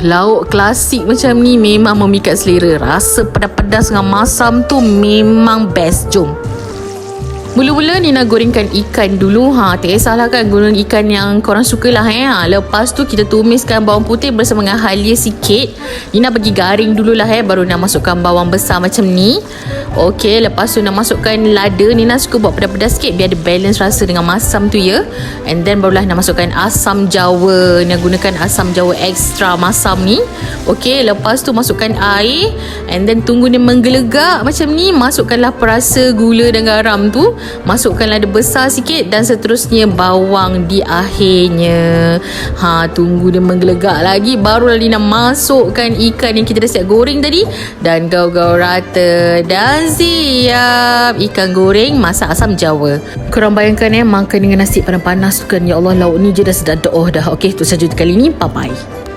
Lauk klasik macam ni memang memikat selera. Rasa pedas-pedas dengan masam tu memang best. Jom. Mula-mula Nina gorengkan ikan dulu. Tak kisahlah kan, goreng ikan yang korang suka lah. Lepas tu kita tumiskan bawang putih bersama dengan halia sikit. Nina bagi garing dululah. Baru Nina masukkan bawang besar macam ni. Okey, lepas tu Nina masukkan lada. Nina suka buat pedas-pedas sikit biar ada balance rasa dengan masam tu ya. And then barulah Nina masukkan asam jawa. Nina gunakan asam jawa extra masam ni. Okey, lepas tu masukkan air. And then tunggu dia menggelegak macam ni. Masukkanlah perasa gula dan garam tu. Masukkan lada besar sikit dan seterusnya bawang di akhirnya. Tunggu dia menggelegak lagi, barulah Nina masukkan ikan yang kita dah siap goreng tadi dan gaul-gaul rata dan siap ikan goreng masak asam jawa. Korang bayangkan makan dengan nasi panas-panas tu kan, ya Allah, lauk ni je dah sedap dah. Okey, tu saja kali ni. Bye bye.